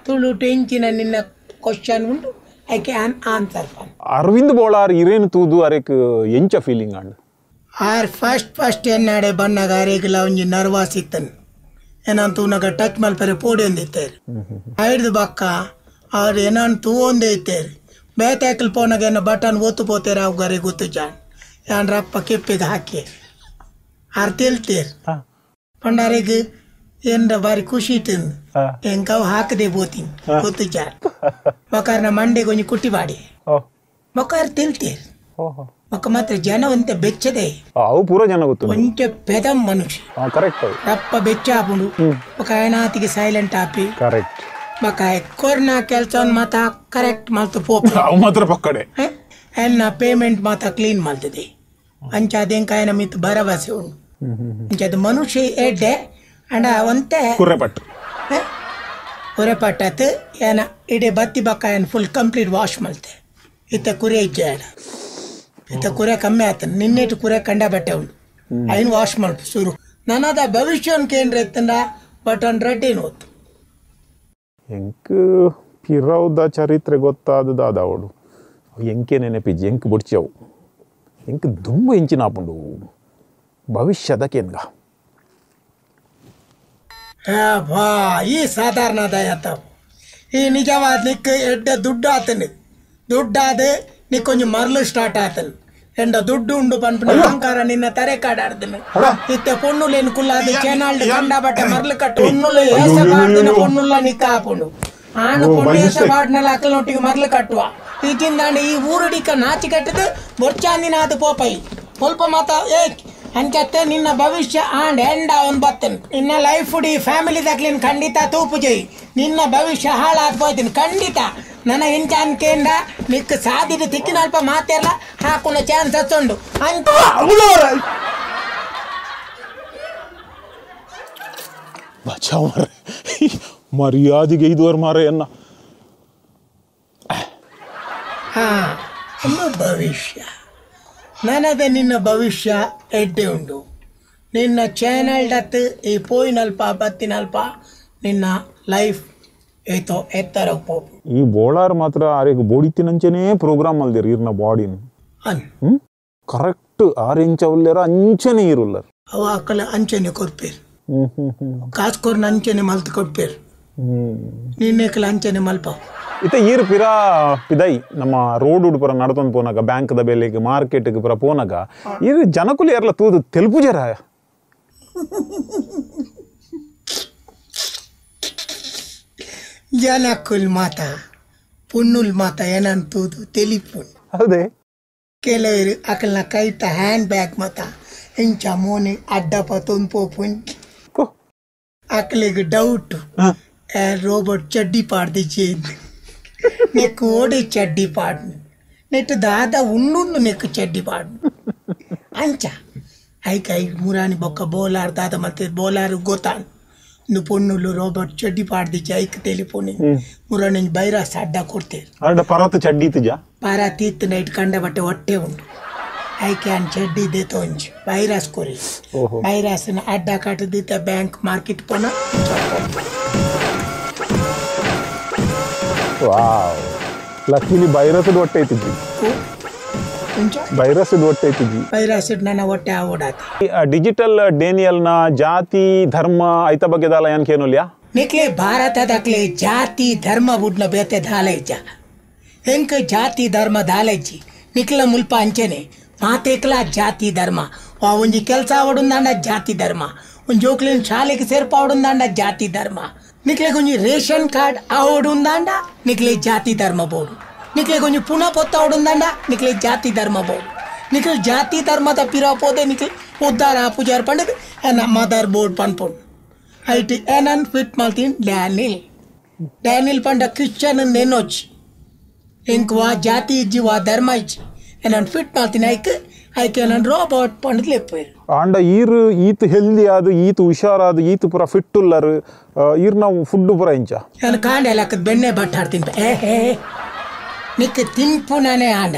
ತುಳುಟು ಇಂಚಿನ ನಿನ್ನ ಕ್ವಶನ್ ಉಂಟು I can answer Arvind Bolar ಇರೇನು ತೂದು ಅರೆಕ್ ಎಂಚ ಫೀಲಿಂಗ್ ಅಂಡ್ ಆರ್ ಫಸ್ಟ್ ಎನ್ನಾಡೆ ಬಣ್ಣಗ ಅರೆಗಿಲ್ಲ ಒಂಜಿ ನರ್ವಾಸ್ ಇತ್ತನು ಏನಾನ್ ತೂನಗ ಟಚ್ ಮಲ್ಪರೆ ಪೋಡಿ ಒಂದಿತ್ತೇರು ಐಡ್ದು ಬಕ್ಕ ಅವ್ರು ಏನಾನ್ ತೂ ಒಂದೇ ಇತ್ತೇರು ಬೇತಾಕಲ್ ಪೋನಾಗ ಏನೋ ಬಟನ್ ಒತ್ತು ಪೋತೇರ ಅವ್ಗರೆ ಗೊತ್ತು ಜಾನ್ ಯಾನ್ ರಪ್ಪ ಕೆಪ್ಪಿಗೆ ಹಾಕಿ ಆರ್ ತಿಳ್ತೀರ್ ಪಂಡಾರಿಗೆ ಏನ್ರ ಬಾರಿ ಖುಷಿ ಇಟ್ಟಿಂದು ಹೆಂಗವ್ ಹಾಕದೆ ಬೋತೀನಿ ಗೊತ್ತು ಜಾನ್ ಬೊಕಾರ ಮಂಡೆಗೆ ಒಂಜಿ ಕುಟ್ಟಿ ಬಾಡಿ ಬೊಕಾರ ತಿಳ್ತೀರ್ ఒక మాత్రం జనం అంతే బెచ్చదే అవు పూర జన గుర్తు కొంచెం పెదం మనిషి కరెక్ట్ రప్ప బెచ్చాపుడు ఒక ఆయనాతికి సైలెంట్ ఆపి కరెక్ట్ ఒక ఎక్కొర్నా ಕೆಲ್ಸನ್ ಮಾತ ಕರೆಕ್ಟ್ ಮಲ್ತು ಪೋಪ ಅವು ಮಾತ್ರ ಪಕ್ಕಡೆ ಎನ್ನ ಪೇಮೆಂಟ್ ಮಾತ ಕ್ಲೀನ್ ಮಲ್ತದೆ ಅಂಚಾದೇಂಕ ఆయన ಮಿತ್ ಭರವಸೆ ಉಂಟು ಅಂಚದ ಮನುಷ್ಯ ಎಡ್ಡೆ ಅಂಡ ಅವಂತೆ ಕುರೆಪಟ್ಟತ್ ಏನ ಇಡೀ ಬತ್ತಿ ಬಕ್ಕ ಏನ್ ಫುಲ್ ಕಂಪ್ಲೀಟ್ ವಾಶ್ ಮಲ್ತೆ ಇತ್ತ ಕುರೆ ಇಜ್ಜಾಡ ಇತ್ತ ಕುರೆ ಕಮ್ಮಿ ಆತನ ನಿನ್ನೆಟ್ಟು ಕುರೆ ಕಂಡ ಬಟ್ಟೆ ಉಂಟು ಐನ್ ವಾಶ್ ಮಾಡ್ತು ಶುರು ನನ್ನದ ಭವಿಷ್ಯಕ್ಕೆ ಏನ್ರ ಎತ್ತಂಡ ಬಟನ್ ರೆಡ್ಡಿನ ಹೊತ್ತು ಎಂಕ್ ಪಿರೌದ ಚರಿತ್ರೆ ಗೊತ್ತಾದದ ಅವಳು ಎಂಕೆ ನೆನಪಿಜ್ಜಿ ಎಂಕ್ ಬುಡ್ಚವು ಎಂಕ್ ದುಂಬ ಎಂಚಿನ ಆಪುಂಡು ಭವಿಷ್ಯದ ಕೇನ್ಗ ಬಾ ಈ ಸಾಧಾರಣದ ಆತವು ಈ ನಿಜವಾದ ನಿಕ್ ಎಡ್ಡ ದುಡ್ಡು ಆತನ ದುಡ್ಡಾದ ನೀ ಕೊಂಚ ಮರಳು ಸ್ಟಾರ್ಟ್ ಆತನು ಎಂಡ ದುಡ್ಡು ಉಂಡು ಪನ್ಪುನ ಅಹಂಕಾರ ನಿನ್ನ ತರೆ ಕಾಡಾಡ್ದನು ಇತ್ತೆ ಪೊಣ್ಣುಲೇನು ಕುಲ್ಲಾದ ಚೇನಾಳ್ದು ಕಂಡ ಬಟ್ಟೆ ಮರಳು ಕಟ್ಟು ಪೊಣ್ಣುಲು ಏಸ ಬಾಡ್ದಿನ ಪೊಣ್ಣುಲ್ಲ ನಿಕ್ಕ ಹಾಪುಂಡು ಆನು ಪೊಣ್ಣು ಏಸ ಬಾಡ್ನಲ್ಲ ಅಕ್ಕಲೊಟ್ಟಿಗೆ ಮರಳು ಕಟ್ಟುವ ಈಗಿಂದಾಂಡ ಈ ಊರುಡಿಕ ನಾಚಿ ಕಟ್ಟದು ಬೊರ್ಚಾಂದಿನ ಅದು ಪೋಪೈ ಸ್ವಲ್ಪ ಮಾತ ಏ ಅಂಚತ್ತೆ ನಿನ್ನ ಭವಿಷ್ಯ ಆಂಡ್ ಎಂಡ ಅವನ್ ಬತ್ತನ್ ನಿನ್ನ ಲೈಫ್ ಡಿ ಫ್ಯಾಮಿಲಿ ದಕ್ಲಿನ್ ಖಂಡಿತ ತೂಪು ಜೈ ನಿನ್ನ ಭವಿಷ್ಯ ಹಾಳಾದ್ ಹೋಯ್ತೀನಿ ಖಂಡಿತ ನನ್ನ ಎಂಚ ಅನ್ಕೇಂಡ ನಿಕ್ ಸಾದಿದ ತಿಕ್ಕಿನಲ್ಪ ಮಾತೆಲ್ಲ ಹಾಕೊಂಡು ಚಾನ್ಸ್ ಹಚ್ಚೊಂಡು ಅಂತ ಬಚಾವ್ ಮಾರೆ ಮರ್ಯಾದೆಗೆ ಐದುವರೆ ಮಾರೆ ಅನ್ನ ಭವಿಷ್ಯ ನನದೆ ನಿನ್ನ ಭವಿಷ್ಯ ಎಡ್ಡೆ ಉಂಡು ನಿನ್ನ ಚಾನಲ್ ಡತ್ ಈ ಪೋಯಿನಲ್ಪ ಬತ್ತಿನಲ್ಪ ನಿನ್ನ ಲೈಫ್ ಏತೋ ಎತ್ತರ ಪೋಪು ಈ ಬೋಳಾರ್ ಮಾತ್ರ ಆರೆಗ್ ಬೋಡಿತಿನಂಚನೇ ಪ್ರೋಗ್ರಾಮ್ ಅಲ್ದಿರಿ ಇರ್ನ ಬಾಡಿನ ಕರೆಕ್ಟ್ 6 ಇಂಚ್ ಅವಲ್ಲೆರ ಅಂಚನೆ ಇರುಲ್ಲರ್ ಅವ ಅಕ್ಕಲ ಅಂಚನೆ ಕೊರ್ಪೇರ್ ಕಾಸ್ಕೋರ್ನ ಅಂಚನೆ ಮಲ್ತು ಕೊಡ್ಪೇರ್ ನಿನ್ನೆಕಲ ಅಂಚನೆ ಮಲ್ಪ ಇತ ಈರ್ ಪಿರ ಪಿದೈ ನಮ್ಮ ರೋಡ್ ಉಡುಪುರ ನಡ್ತೊಂದು ಪೋನಾಗ ಬ್ಯಾಂಕ್ದ ಬೆಲೆಗೆ ಮಾರ್ಕೆಟ್ಗೆ ಪುರ ಪೋನಾಗ ಈರ್ ಜನಕುಲು ಯಾರಲ್ಲ ತೂದು ತೆಲುಪು ಜರ ಜನಕುಲ್ ಮಾತ ಪುಣ್ಣುಲ್ ಮಾತ ಏನಂತೂದು ತೆಲಿಪು ಹೌದೇ ಕೆಲವರು ಅಕಲ್ನ ಕೈತ ಹ್ಯಾಂಡ್ ಬ್ಯಾಗ್ ಮಾತ ಇಂಚ ಮೋನಿ ಅಡ್ಡಪ ತೊಂಪೋಪುನ್ ಅಕಲಿಗೆ ಡೌಟ್ ರೋಬೋಟ್ ಚಡ್ಡಿ ಪಾಡ್ದಿಜ್ಜೆ ನೆಕ್ಕು ಓಡಿ ಚಡ್ಡಿ ಪಾಡ್ನು ನೆಟ್ಟು ದಾದ ಉಣ್ಣುಂಡು ನೆಕ್ಕು ಚಡ್ಡಿ ಪಾಡ್ನು ಅಂಚ ಐಕ ಮುರಾನಿ ಬೊಕ್ಕ ಬೋಲಾರ್ ದಾದ ಮತ್ತೆ ಬೋಲಾರು ಗೊತ್ತಾನು ಇನ್ನು ಪೊಣ್ಣುಲು ರೋಬೋಟ್ ಚಡ್ಡಿ ಪಾಡ್ದಿಜ್ಜೆ ಐಕ್ ತೆಲಿಪೋನಿ ಮುರಾನಿ ಬೈರಾಸ್ ಅಡ್ಡ ಕೊಡ್ತೇವೆ ಪರತ್ ಚಡ್ಡಿ ತಿಜ ಪಾರ ತೀತ್ ನೈಟ್ ಕಂಡ ಬಟ್ಟೆ ಹೊಟ್ಟೆ ಉಂಟು ಐಕೆ ಅನ್ ಚಡ್ಡಿ ದೇತ ಒಂಜಿ ಬೈರಾಸ್ ಕೊರಿ ಬೈರಾಸ್ನ ಅಡ್ಡ ಕಟ್ಟದಿತ್ತ ಬ್ಯಾಂಕ್ ಮಾರ್ಕೆಟ್ ಪೋನ ವಾವ್ ಲಕ್ಕಿಲಿ ಬೈರಸದ ಹೊಟ್ಟೆ ಐತಿದ್ವಿ ಬೈರಸದ ಹೊಟ್ಟೆ ಐತಿದ್ವಿ ಬೈರಾಸಡ್ ನನ್ನ ಹೊಟ್ಟೆ ಓಡಾತಿ ಡಿಜಿಟಲ್ ಡೇನಿಯಲ್ನ ಜಾತಿ ಧರ್ಮ ಐತ ಬಗ್ಗೆ ದಾಲ ಏನ್ಕೇನುಲ್ಯಾ ನಿಕ್ಲೆ ಭಾರತದಕ್ಲೆ ಜಾತಿ ಧರ್ಮ ಬುಡ್ನ ಬೇತೆ ದಾಲೈಜ ಹೆಂಕ ಜಾತಿ ಧರ್ಮ ದಾಲೈಜಿ ನಿಕ್ಲ ಮುಲ್ಪ ಅಂಚನೆ ಮಾತೇಕ್ಲ ಜಾತಿ ಧರ್ಮ ಒಂಜಿ ಕೆಲಸ ಆವಡುಂದಾಂಡ ಜಾತಿ ಧರ್ಮ ಒಂಜಿ ಜೋಕ್ಲಿನ ಶಾಲೆಗೆ ಸೇರ್ಪಾವಡುಂದಾಂಡ ಜಾತಿ ಧರ್ಮ ನಿಕ್ಲೆ ಒಂಜಿ ರೇಷನ್ ಕಾರ್ಡ್ ಆವಡುಂದಾಂಡ ನಿಕ್ಲೆ ಜಾತಿ ಧರ್ಮ ಬೋಡು ನಿಕ್ಲೆ ಒಂಜಿ ಪುನಃ ಪೊತ್ತ ಆವಡುಂದಾಂಡ ನಿಕ್ಲೆ ಜಾತಿ ಧರ್ಮ ಬೋಡು ನಿಕ್ಲೆ ಜಾತಿ ಧರ್ಮದ ಪಿರಾ ಪೋದೆ ನಿಕ್ಲೆ ಉದ್ದಾರ ಪೂಜಾರ್ ಪಂಡದ ಮದರ್ ಬೋರ್ಡ್ ಪನ್ಪೊಂಡು ಐಟಿ ಏನನ್ ಫಿಟ್ ಮಾಡ್ತೀನಿ ಡ್ಯಾನಿಲ್ ಪಂಡ ಕ್ರಿಶ್ಚಿಯನ್ ನೆನೋಚ್ ಇಂಕ್ ವಾ ಜಾತಿ ಇಜ್ಜಿ ವಾ ಧರ್ಮ ಇಜ್ಜಿ ಏನನ್ ಫಿಟ್ ಮಾಡ್ತೀನಿ ಐಕೆ ನಾನು ರೋಬೋಟ್ ಪಂಡದ್ ಲೆಪ್ಪೇರು ಆಂಡ ಈರ್ ಈತ್ ಹೆಲ್ದಿ ಆದು ಈತ್ ಹುಷಾರಾದು ಈತ್ ಪುರ ಫಿಟ್ ಉಲ್ಲರು ಈರ್ ನಾವು ಫುಡ್ ಪುರ ಇಂಚ ನಾನು ಕಾಂಡೆ ಹಾಕದ್ ಬೆಣ್ಣೆ ಬಟ್ಟಾಡ್ತೀನಿ ನಿಕ್ ತಿನ್ಪು ನಾನೇ ಆಂಡ